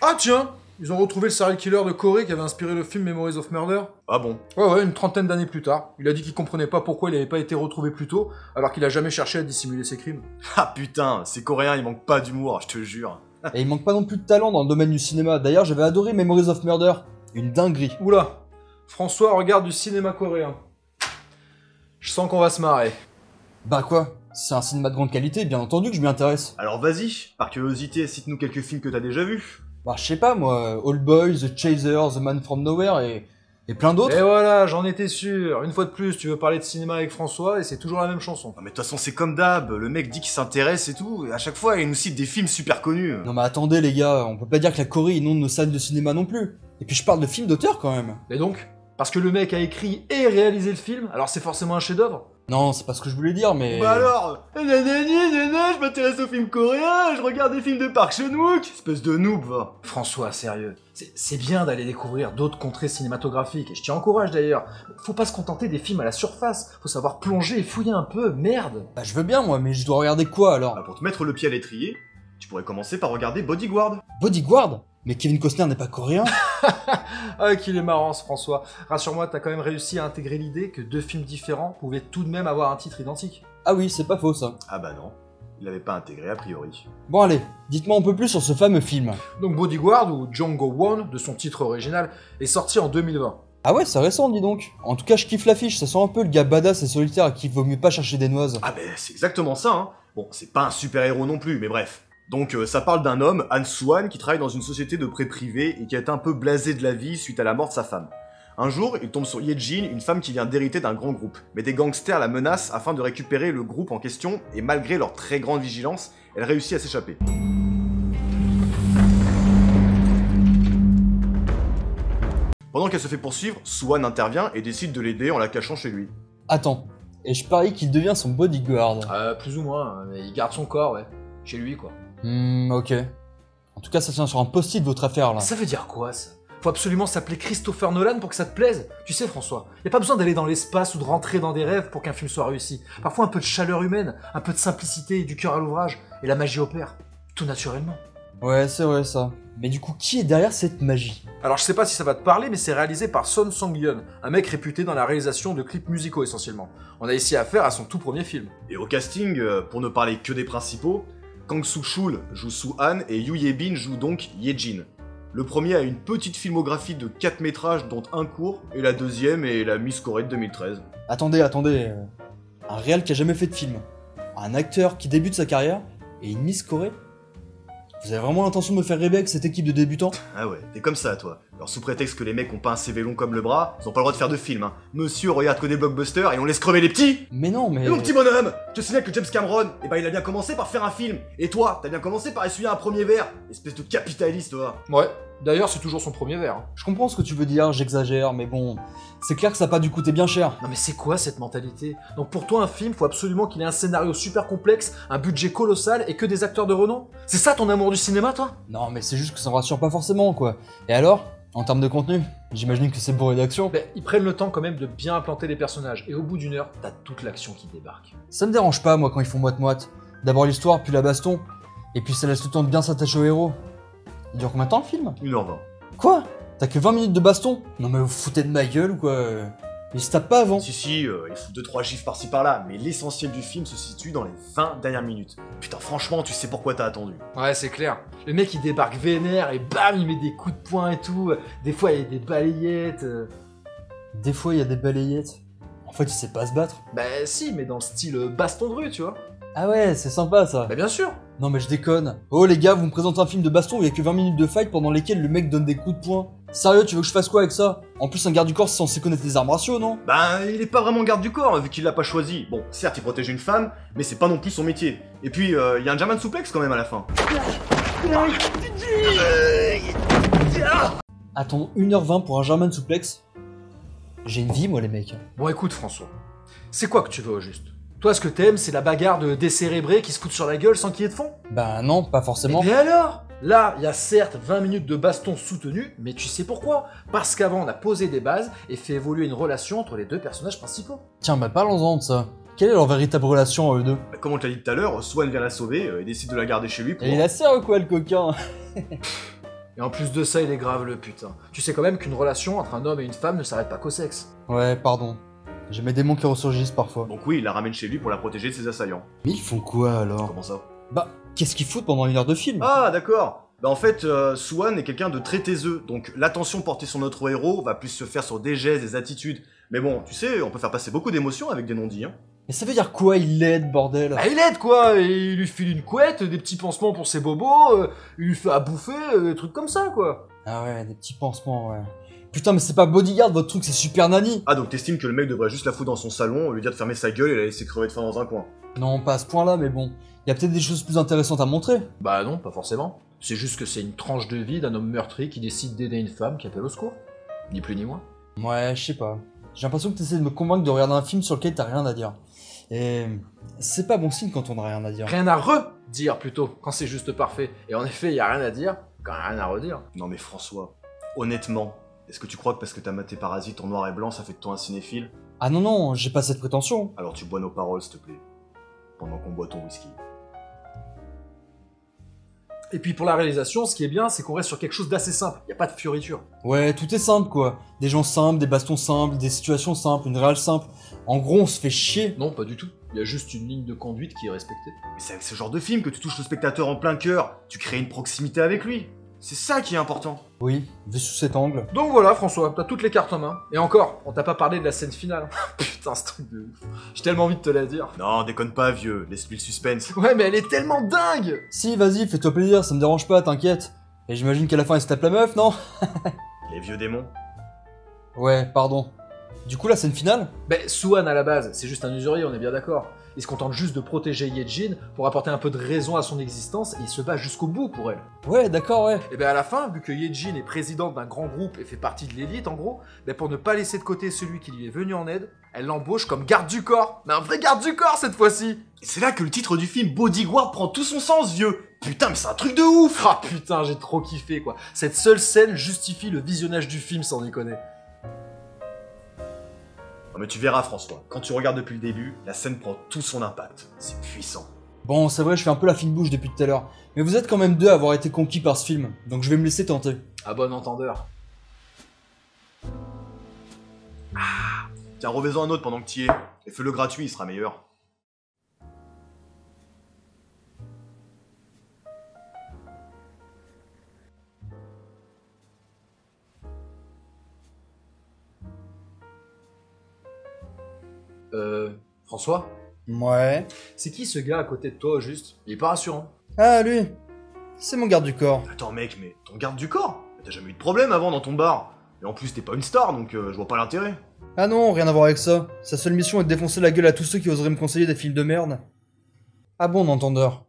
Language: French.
Ah tiens, ils ont retrouvé le serial killer de Corée qui avait inspiré le film Memories of Murder. Ah bon? Ouais, une trentaine d'années plus tard. Il a dit qu'il comprenait pas pourquoi il avait pas été retrouvé plus tôt, alors qu'il a jamais cherché à dissimuler ses crimes. Ah putain, ces Coréens ils manquent pas d'humour, je te jure. Et il manque pas non plus de talent dans le domaine du cinéma. D'ailleurs, j'avais adoré Memories of Murder. Une dinguerie. Oula, François regarde du cinéma coréen. Je sens qu'on va se marrer. Bah quoi? C'est un cinéma de grande qualité, bien entendu que je m'y intéresse. Alors vas-y, par curiosité, cite-nous quelques films que t'as déjà vus. Bah je sais pas moi, Old Boy, The Chaser, The Man from Nowhere et plein d'autres. Et voilà, j'en étais sûr. Une fois de plus, tu veux parler de cinéma avec François et c'est toujours la même chanson. Non mais de toute façon c'est comme d'hab, le mec dit qu'il s'intéresse et tout, et à chaque fois il nous cite des films super connus. Non mais attendez les gars, on peut pas dire que la Corée inonde nos salles de cinéma non plus. Et puis je parle de films d'auteur quand même. Et donc? Parce que le mec a écrit et réalisé le film, alors c'est forcément un chef-d'œuvre? Non, c'est pas ce que je voulais dire, mais... Bah alors, je m'intéresse aux films coréens, je regarde des films de Park Chan-wook, espèce de noob va. François, sérieux. C'est bien d'aller découvrir d'autres contrées cinématographiques, et je t'y encourage d'ailleurs. Faut pas se contenter des films à la surface, faut savoir plonger et fouiller un peu, merde. Bah je veux bien moi, mais je dois regarder quoi alors? Bah, pour te mettre le pied à l'étrier, tu pourrais commencer par regarder Bodyguard. Bodyguard? Mais Kevin Costner n'est pas coréen? Ah, qu'il est marrant ce François. Rassure-moi, t'as quand même réussi à intégrer l'idée que deux films différents pouvaient tout de même avoir un titre identique. Ah oui, c'est pas faux ça. Ah bah non, il l'avait pas intégré a priori. Bon allez, dites-moi un peu plus sur ce fameux film. Donc Bodyguard, ou Django One, de son titre original, est sorti en 2020. Ah ouais, c'est récent dis donc. En tout cas, je kiffe l'affiche, ça sent un peu le gars badass et solitaire à qui vaut mieux pas chercher des noises. Ah bah c'est exactement ça hein. Bon, c'est pas un super-héros non plus, mais bref. Donc ça parle d'un homme, Han Soo-han, qui travaille dans une société de prêt privé et qui est un peu blasé de la vie suite à la mort de sa femme. Un jour, il tombe sur Ye-jin, une femme qui vient d'hériter d'un grand groupe. Mais des gangsters la menacent afin de récupérer le groupe en question, et malgré leur très grande vigilance, elle réussit à s'échapper. Pendant qu'elle se fait poursuivre, Soo-han intervient et décide de l'aider en la cachant chez lui. Attends, et je parie qu'il devient son bodyguard. Plus ou moins, hein, mais il garde son corps, ouais. Chez lui, quoi. Ok. En tout cas, ça tient sur un post-it votre affaire là. Ça veut dire quoi, ça? Faut absolument s'appeler Christopher Nolan pour que ça te plaise. Tu sais, François, y a pas besoin d'aller dans l'espace ou de rentrer dans des rêves pour qu'un film soit réussi. Parfois un peu de chaleur humaine, un peu de simplicité et du cœur à l'ouvrage, et la magie opère. Tout naturellement. Ouais, c'est vrai ça. Mais du coup, qui est derrière cette magie? Alors je sais pas si ça va te parler, mais c'est réalisé par Son Sang-yeon, un mec réputé dans la réalisation de clips musicaux essentiellement. On a ici affaire à son tout premier film. Et au casting, pour ne parler que des principaux, Kang Soo-chul joue Soo-han et Yoo Ye-bin joue donc Ye-jin. Le premier a une petite filmographie de 4 métrages dont un court, et la deuxième est la Miss Corée de 2013. Attendez. Un réal qui a jamais fait de film. Un acteur qui débute sa carrière et une Miss Corée? Vous avez vraiment l'intention de me faire rêver avec cette équipe de débutants? Ah ouais, t'es comme ça toi. Alors sous prétexte que les mecs ont pas un CV long comme le bras, ils ont pas le droit de faire de film, hein. Monsieur regarde que des blockbusters et on laisse crever les petits. Mais non, mais... Et mon petit bonhomme, je te signale que James Cameron, eh ben il a bien commencé par faire un film. Et toi, t'as bien commencé par essuyer un premier verre. Espèce de capitaliste, toi. Ouais, d'ailleurs c'est toujours son premier verre. Hein. Je comprends ce que tu veux dire, j'exagère, mais bon... C'est clair que ça a pas dû coûter bien cher. Non mais c'est quoi cette mentalité? Donc pour toi un film, faut absolument qu'il ait un scénario super complexe, un budget colossal et que des acteurs de renom? C'est ça ton amour du cinéma, toi? Non, mais c'est juste que ça me rassure pas forcément, quoi. Et alors? En termes de contenu, j'imagine que c'est bourré d'action. Ben, ils prennent le temps quand même de bien implanter les personnages, et au bout d'une heure, t'as toute l'action qui débarque. Ça me dérange pas, moi, quand ils font moite-moite. D'abord l'histoire, puis la baston. Et puis ça laisse le temps de bien s'attacher au héros. Il dure combien de temps le film? 1h20. Quoi? T'as que 20 minutes de baston? Non mais vous foutez de ma gueule ou quoi? Il se tape pas avant. Si, il fout 2-3 gifs par-ci par-là, mais l'essentiel du film se situe dans les 20 dernières minutes. Putain, franchement, tu sais pourquoi t'as attendu. Ouais, c'est clair. Le mec, il débarque vénère, et bam, il met des coups de poing et tout. Des fois, il y a des balayettes. Des fois, il y a des balayettes. En fait, il sait pas se battre. Bah si, mais dans le style baston de rue, tu vois. Ah ouais, c'est sympa ça. Bah bien sûr. Non mais je déconne. Oh les gars, vous me présentez un film de baston où il y a que 20 minutes de fight pendant lesquelles le mec donne des coups de poing. Sérieux, tu veux que je fasse quoi avec ça? En plus, un garde du corps c'est censé connaître les arts martiaux, non? Ben, il est pas vraiment garde du corps, vu qu'il l'a pas choisi. Bon, certes, il protège une femme, mais c'est pas non plus son métier. Et puis, il y a un German suplex quand même à la fin. Attends 1h20 pour un German suplex? J'ai une vie, moi, les mecs. Bon, écoute, François. C'est quoi que tu veux au juste? Toi, ce que t'aimes, c'est la bagarre de décérébrés qui se foutent sur la gueule sans qu'il y ait de fond? Bah non, pas forcément. Et alors? Là, il y a certes 20 minutes de baston soutenu, mais tu sais pourquoi? Parce qu'avant, on a posé des bases et fait évoluer une relation entre les deux personnages principaux. Tiens, bah parlons-en de ça. Quelle est leur véritable relation à eux deux? Bah, comme on te l'a dit tout à l'heure, Swan vient la sauver et décide de la garder chez lui pour... Et il a serre ou quoi, le coquin? Et en plus de ça, il est grave le putain. Tu sais quand même qu'une relation entre un homme et une femme ne s'arrête pas qu'au sexe. Ouais, pardon. J'ai mes démons qui ressurgissent parfois. Donc oui, il la ramène chez lui pour la protéger de ses assaillants. Mais ils font quoi alors? Comment ça? Bah, qu'est-ce qu'ils foutent pendant 1 heure de film? Ah, d'accord. Bah en fait, Swan est quelqu'un de très taiseux, donc l'attention portée sur notre héros va plus se faire sur des gestes, des attitudes. Mais bon, tu sais, on peut faire passer beaucoup d'émotions avec des non-dits, hein. Mais ça veut dire quoi, il l'aide, bordel? Bah il aide quoi, et il lui file une couette, des petits pansements pour ses bobos, il lui fait à bouffer, des trucs comme ça quoi. Ah ouais, des petits pansements, ouais. Putain, mais c'est pas Bodyguard, votre truc, c'est Super Nanny. Ah, donc t'estimes que le mec devrait juste la foutre dans son salon, lui dire de fermer sa gueule et la laisser crever de faim dans un coin. Non, pas à ce point-là, mais bon. Y a peut-être des choses plus intéressantes à montrer. Bah non, pas forcément. C'est juste que c'est une tranche de vie d'un homme meurtri qui décide d'aider une femme qui appelle au secours. Ni plus ni moins. Ouais, je sais pas. J'ai l'impression que t'essaies de me convaincre de regarder un film sur lequel t'as rien à dire. Et c'est pas bon signe quand on a rien à dire. Rien à redire plutôt, quand c'est juste parfait. Et en effet, y a rien à dire, quand y a rien à redire. Non mais François, honnêtement, est-ce que tu crois que parce que t'as maté Parasite en noir et blanc, ça fait de toi un cinéphile? Ah non, non, j'ai pas cette prétention. Alors tu bois nos paroles, s'il te plaît. Pendant qu'on boit ton whisky. Et puis pour la réalisation, ce qui est bien, c'est qu'on reste sur quelque chose d'assez simple. Y a pas de fioriture. Ouais, tout est simple, quoi. Des gens simples, des bastons simples, des situations simples, une réelle simple. En gros, on se fait chier. Non, pas du tout. Y a juste une ligne de conduite qui est respectée. Mais c'est avec ce genre de film que tu touches le spectateur en plein cœur. Tu crées une proximité avec lui. C'est ça qui est important. Oui, vu sous cet angle. Donc voilà, François, t'as toutes les cartes en main. Et encore, on t'a pas parlé de la scène finale. Putain, ce truc de ouf. J'ai tellement envie de te la dire. Non, déconne pas, vieux. Laisse-lui le suspense. Ouais, mais elle est tellement dingue. Si, vas-y, fais-toi plaisir, ça me dérange pas, t'inquiète. Et j'imagine qu'à la fin, il se tape la meuf, non? Les vieux démons. Ouais, pardon. Du coup, la scène finale? Ben, Swan à la base, c'est juste un usurier, on est bien d'accord. Il se contente juste de protéger Yejin pour apporter un peu de raison à son existence et il se bat jusqu'au bout pour elle. Ouais, d'accord, ouais. Et ben à la fin, vu que Yejin est présidente d'un grand groupe et fait partie de l'élite en gros, ben pour ne pas laisser de côté celui qui lui est venu en aide, elle l'embauche comme garde du corps. Mais un vrai garde du corps cette fois-ci. Et c'est là que le titre du film Bodyguard prend tout son sens, vieux. Putain, mais c'est un truc de ouf. Ah putain, j'ai trop kiffé quoi. Cette seule scène justifie le visionnage du film sans déconner. Non mais tu verras François, quand tu regardes depuis le début, la scène prend tout son impact. C'est puissant. Bon, c'est vrai, je fais un peu la fine bouche depuis tout à l'heure. Mais vous êtes quand même deux à avoir été conquis par ce film, donc je vais me laisser tenter. À bon entendeur. Tiens, revais-en un autre pendant que t'y es. Et fais-le gratuit, il sera meilleur. François? Ouais. C'est qui ce gars à côté de toi, juste? Il est pas rassurant. Ah, lui. C'est mon garde du corps. Attends mec, mais ton garde du corps? T'as jamais eu de problème avant dans ton bar. Et en plus t'es pas une star, donc je vois pas l'intérêt. Ah non, rien à voir avec ça. Sa seule mission est de défoncer la gueule à tous ceux qui oseraient me conseiller des films de merde. Ah bon, entendeur.